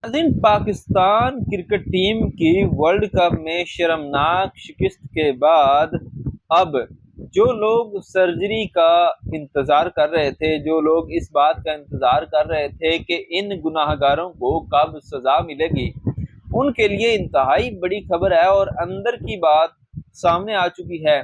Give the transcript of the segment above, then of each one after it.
Pakistan cricket team کی world cup میں شرمناک شکست کے بعد اب جو لوگ سرجری کا انتظار کر رہے تھے، جو لوگ اس بات کا انتظار کر رہے تھے کہ ان گناہ گاروں کو کب سزا ملے گی، ان کے لیے انتہائی بڑی خبر ہے اور اندر کی بات سامنے آ چکی ہے۔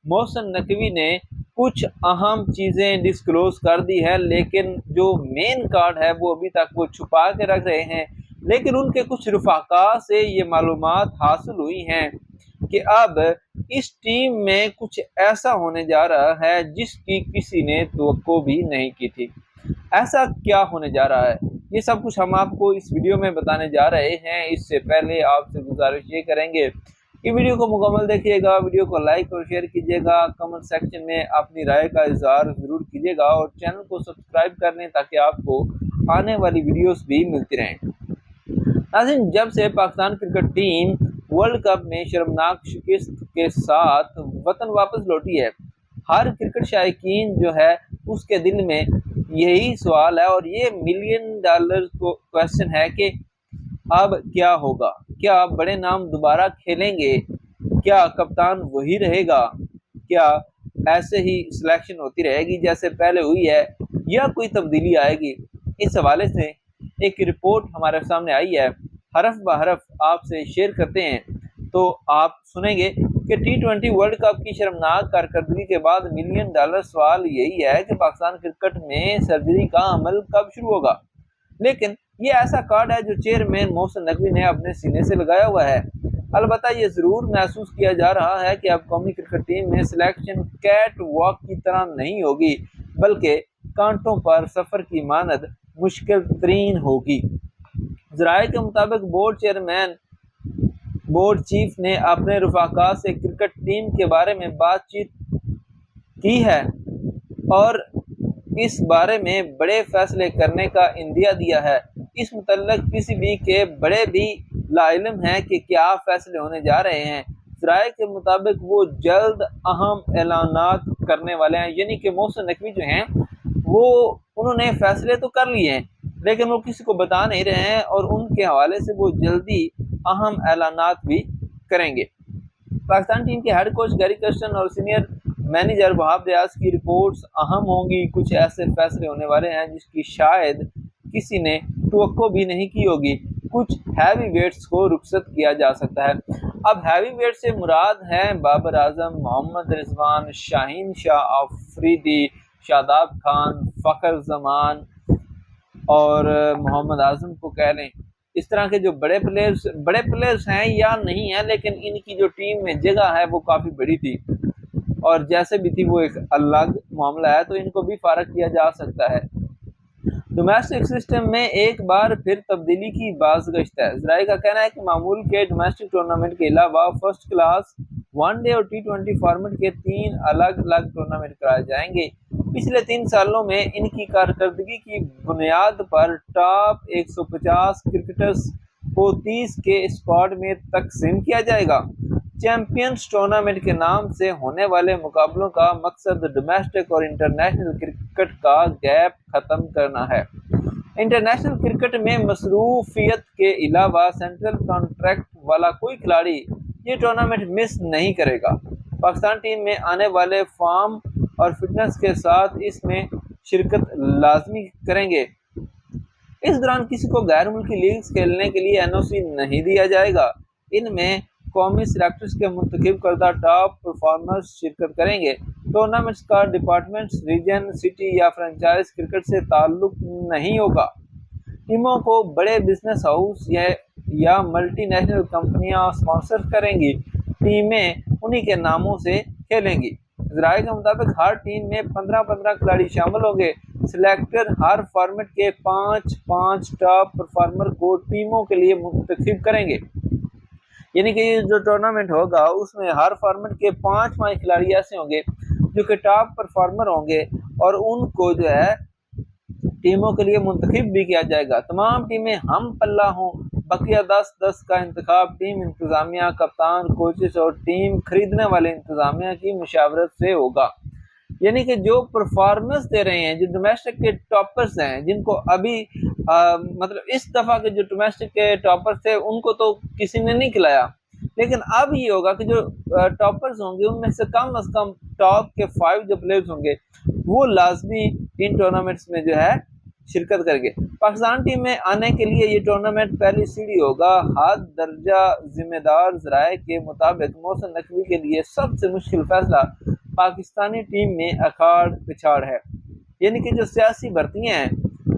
محسن نقوی نے کچھ اہم چیزیں ڈسکلوز کر دی ہے، لیکن جو مین کارڈ ہے وہ ابھی تک وہ چھپا کے رکھ رہے ہیں۔ لیکن ان کے کچھ رفقا سے یہ معلومات حاصل ہوئی ہیں کہ اب اس ٹیم میں کچھ ایسا ہونے جا رہا ہے جس کی کسی نے توقع بھی نہیں کی تھی۔ ایسا کیا ہونے جا رہا ہے، یہ سب کچھ ہم آپ کو اس ویڈیو میں بتانے جا رہے ہیں۔ اس سے پہلے آپ سے گزارش یہ کریں گے کہ ویڈیو کو مکمل دیکھیے گا، ویڈیو کو لائک اور شیئر کیجیے گا، کمنٹ سیکشن میں اپنی رائے کا اظہار ضرور کیجیے گا اور چینل کو سبسکرائب کر لیں تاکہ آپ کو آنے والی ویڈیوز بھی ملتی رہیں۔ ناظرین، جب سے Pakistan cricket team world cup میں شرمناک شکست کے ساتھ وطن واپس لوٹی ہے، ہر کرکٹ شائقین جو ہے اس کے دل میں یہی سوال ہے اور یہ ملین ڈالر کوسچن ہے کہ اب کیا ہوگا؟ کیا بڑے نام دوبارہ کھیلیں گے؟ کیا کپتان وہی رہے گا؟ کیا ایسے ہی سلیکشن ہوتی رہے گی جیسے پہلے ہوئی ہے یا کوئی تبدیلی آئے گی؟ اس حوالے سے ایک رپورٹ ہمارے سامنے آئی ہے، حرف بحرف آپ سے شیئر کرتے ہیں تو آپ سنیں گے کہ ٹی 20 ورلڈ کپ کی شرمناک کارکردگی کے بعد ملین ڈالر سوال یہی ہے کہ پاکستان کرکٹ میں سرجری کا عمل کب شروع ہوگا۔ لیکن یہ ایسا کارڈ ہے جو چیئرمین محسن نقوی نے اپنے سینے سے لگایا ہوا ہے۔ البتہ یہ ضرور محسوس کیا جا رہا ہے کہ اب قومی کرکٹ ٹیم میں سلیکشن کیٹ واک کی طرح نہیں ہوگی، بلکہ کانٹوں پر سفر کی مانند مشکل ترین ہوگی۔ ذرائع کے مطابق بورڈ چیف نے اپنے رفقا سے کرکٹ ٹیم کے بارے میں بات چیت کی ہے اور اس بارے میں بڑے فیصلے کرنے کا عندیہ دیا ہے۔ اس متعلق پی سی بی کے بڑے بھی لاعلم ہیں کہ کیا فیصلے ہونے جا رہے ہیں۔ ذرائع کے مطابق وہ جلد اہم اعلانات کرنے والے ہیں، یعنی کہ محسن نقوی جو ہیں انہوں نے فیصلے تو کر لیے ہیں لیکن وہ کسی کو بتا نہیں رہے ہیں اور ان کے حوالے سے وہ جلدی اہم اعلانات بھی کریں گے۔ پاکستان ٹیم کے ہیڈ کوچ گیری کرسٹن اور سینئر مینیجر وہاب ریاض کی رپورٹس اہم ہوں گی۔ کچھ ایسے فیصلے ہونے والے ہیں جس کی شاید کسی نے توقع بھی نہیں کی ہوگی۔ کچھ ہیوی ویٹس کو رخصت کیا جا سکتا ہے۔ اب ہیوی ویٹ سے مراد ہیں بابر اعظم، محمد رضوان، شاہین شاہ آفریدی، شاداب خان، فخر زمان اور محمد اعظم کو کہہ لیں۔ اس طرح کے جو بڑے پلیئرز ہیں یا نہیں ہیں، لیکن ان کی جو ٹیم میں جگہ ہے وہ کافی بڑی تھی اور جیسے بھی تھی وہ ایک الگ معاملہ ہے، تو ان کو بھی فارغ کیا جا سکتا ہے۔ ڈومیسٹک سسٹم میں ایک بار پھر تبدیلی کی بازگشت ہے۔ ذرائع کا کہنا ہے کہ معمول کے ڈومیسٹک ٹورنامنٹ کے علاوہ فرسٹ کلاس ون ڈے اور ٹی 20 فارمیٹ کے 3 الگ الگ ٹورنامنٹ کرائے جائیں گے۔ پچھلے 3 سالوں میں ان کی کارکردگی کی بنیاد پر ٹاپ 150 کرکٹرز کو 30 کے اسکواڈ میں تقسیم کیا جائے گا۔ چیمپئنز ٹورنامنٹ کے نام سے ہونے والے مقابلوں کا مقصد ڈومیسٹک اور انٹرنیشنل کرکٹ کا گیپ ختم کرنا ہے۔ انٹرنیشنل کرکٹ میں مصروفیت کے علاوہ سینٹرل کانٹریکٹ والا کوئی کھلاڑی یہ ٹورنامنٹ مس نہیں کرے گا۔ پاکستان ٹیم میں آنے والے فارم اور فٹنس کے ساتھ اس میں شرکت لازمی کریں گے۔ اس دوران کسی کو غیر ملکی لیگز کھیلنے کے لیے این او سی نہیں دیا جائے گا۔ ان میں قومی سلیکٹرز کے منتخب کردہ ٹاپ پرفارمرز شرکت کریں گے۔ ٹورنامنٹس کا ڈپارٹمنٹس، ریجن، سٹی یا فرنچائز کرکٹ سے تعلق نہیں ہوگا۔ ٹیموں کو بڑے بزنس ہاؤس یا ملٹی نیشنل کمپنیاں اسپانسر کریں گی۔ ٹیمیں انہی کے ناموں سے کھیلیں گی۔ ذرائع کے مطابق ہر ٹیم میں 15 کھلاڑی شامل ہوں گے۔ سلیکٹر ہر فارمیٹ کے 5 ٹاپ پرفارمر کو ٹیموں کے لیے منتخب کریں گے، یعنی کہ یہ جو ٹورنامنٹ ہوگا اس میں ہر فارمیٹ کے 5 کھلاڑی ایسے ہوں گے جو کہ ٹاپ پرفارمر ہوں گے اور ان کو جو ہے ٹیموں کے لیے منتخب بھی کیا جائے گا۔ تمام ٹیمیں ہم پلہ ہوں۔ بقیہ 10 کا انتخاب ٹیم انتظامیہ، کپتان، کوچز اور ٹیم خریدنے والے انتظامیہ کی مشاورت سے ہوگا۔ یعنی کہ جو پرفارمنس دے رہے ہیں، جو ڈومیسٹک کے ٹاپرز ہیں، جن کو ابھی مطلب اس دفعہ کے جو ڈومیسٹک کے ٹاپر تھے ان کو تو کسی نے نہیں کھلایا، لیکن اب یہ ہوگا کہ جو ٹاپرز ہوں گے ان میں سے کم از کم ٹاپ کے 5 جو پلیئرز ہوں گے وہ لازمی ان ٹورنامنٹس میں جو ہے شرکت کریں گے۔ پاکستان ٹیم میں آنے کے لیے یہ ٹورنامنٹ پہلی سیڑھی ہوگا۔ ہاتھ درجہ ذمہ دار ذرائع کے مطابق محسن نقوی کے لیے سب سے مشکل فیصلہ پاکستانی ٹیم میں اکھاڑ پچھاڑ ہے، یعنی کہ جو سیاسی بھرتیاں ہیں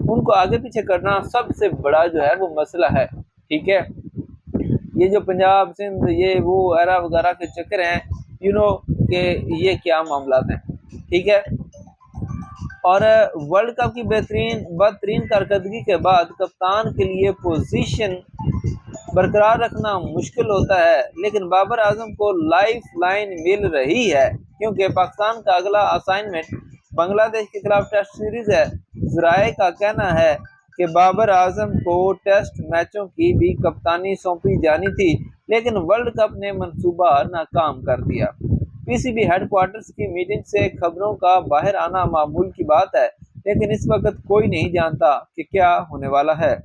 ان کو آگے پیچھے کرنا سب سے بڑا جو ہے وہ مسئلہ ہے، ٹھیک ہے۔ یہ جو پنجاب سندھ یہ وہ ایرا وغیرہ کے چکر ہیں کہ یہ کیا معاملات ہیں، ٹھیک ہے۔ اور ورلڈ کپ کی بدترین کارکردگی کے بعد کپتان کے لیے پوزیشن برقرار رکھنا مشکل ہوتا ہے، لیکن بابر اعظم کو لائف لائن مل رہی ہے کیونکہ پاکستان کا اگلا اسائنمنٹ بنگلہ دیش کے خلاف ٹیسٹ سیریز ہے۔ ذرائع کا کہنا ہے کہ بابر اعظم کو ٹیسٹ میچوں کی بھی کپتانی سونپی جانی تھی، لیکن ورلڈ کپ نے منصوبہ ناکام کر دیا۔ پی سی بی ہیڈ کوارٹرز کی میٹنگ سے خبروں کا باہر آنا معمول کی بات ہے، لیکن اس وقت کوئی نہیں جانتا کہ کیا ہونے والا ہے۔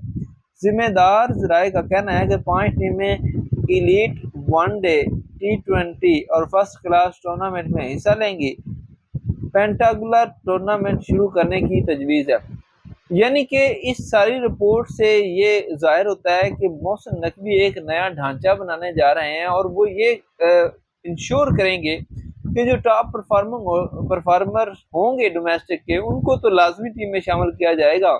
ذمہ دار ذرائع کا کہنا ہے کہ 5 ٹیمیں ایلیٹ ون ڈے T20 اور فرسٹ کلاس ٹورنامنٹ میں حصہ لیں گی۔ پینٹاگولر ٹورنامنٹ شروع کرنے کی تجویز ہے، یعنی کہ اس ساری رپورٹ سے یہ ظاہر ہوتا ہے کہ محسن نقوی ایک نیا ڈھانچہ بنانے جا رہے ہیں اور وہ یہ انشور کریں گے کہ جو ٹاپ پرفارمر ہوں گے ڈومیسٹک کے ان کو تو لازمی ٹیم میں شامل کیا جائے گا،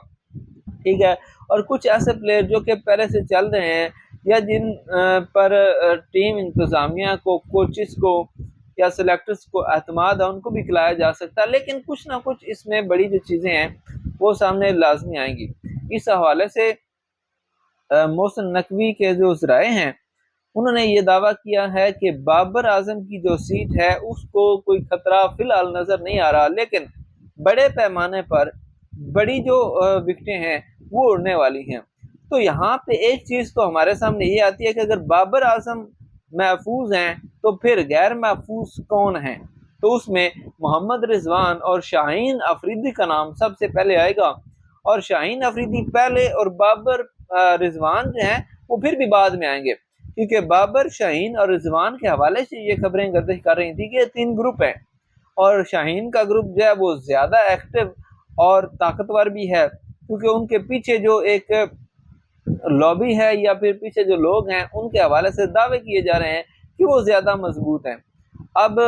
ٹھیک ہے۔ اور کچھ ایسے پلیئر جو کہ پہلے سے چل رہے ہیں یا جن پر ٹیم انتظامیہ کو، کوچز کو یا سلیکٹرز کو اعتماد ہے ان کو بھی کھلایا جا سکتا ہے، لیکن کچھ نہ کچھ اس میں بڑی جو چیزیں ہیں وہ سامنے لازمی آئیں گی۔ اس حوالے سے محسن نقوی کے جو ذرائع ہیں انہوں نے یہ دعویٰ کیا ہے کہ بابر اعظم کی جو سیٹ ہے اس کو کوئی خطرہ فی الحال نظر نہیں آ رہا، لیکن بڑے پیمانے پر بڑی جو وکٹیں ہیں وہ اڑنے والی ہیں۔ تو یہاں پہ ایک چیز تو ہمارے سامنے یہ آتی ہے کہ اگر بابر اعظم محفوظ ہیں تو پھر غیر محفوظ کون ہیں؟ تو اس میں محمد رضوان اور شاہین افریدی کا نام سب سے پہلے آئے گا، اور شاہین افریدی پہلے اور بابر رضوان جو ہیں وہ پھر بھی بعد میں آئیں گے، کیونکہ بابر، شاہین اور رضوان کے حوالے سے یہ خبریں گردش کر رہی تھی کہ 3 گروپ ہیں، اور شاہین کا گروپ جو ہے وہ زیادہ ایکٹیو اور طاقتور بھی ہے کیونکہ ان کے پیچھے جو ایک لابی ہے یا پھر پیچھے جو لوگ ہیں ان کے حوالے سے دعوے کیے جا رہے ہیں کہ وہ زیادہ مضبوط ہیں۔ اب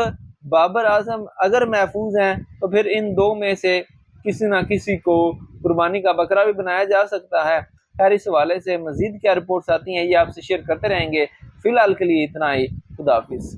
بابر اعظم اگر محفوظ ہیں تو پھر ان 2 میں سے کسی نہ کسی کو قربانی کا بکرا بھی بنایا جا سکتا ہے۔ خیر اس حوالے سے مزید کیا رپورٹس آتی ہیں یہ آپ سے شیئر کرتے رہیں گے، فی الحال کے لیے اتنا ہی، خدا حافظ۔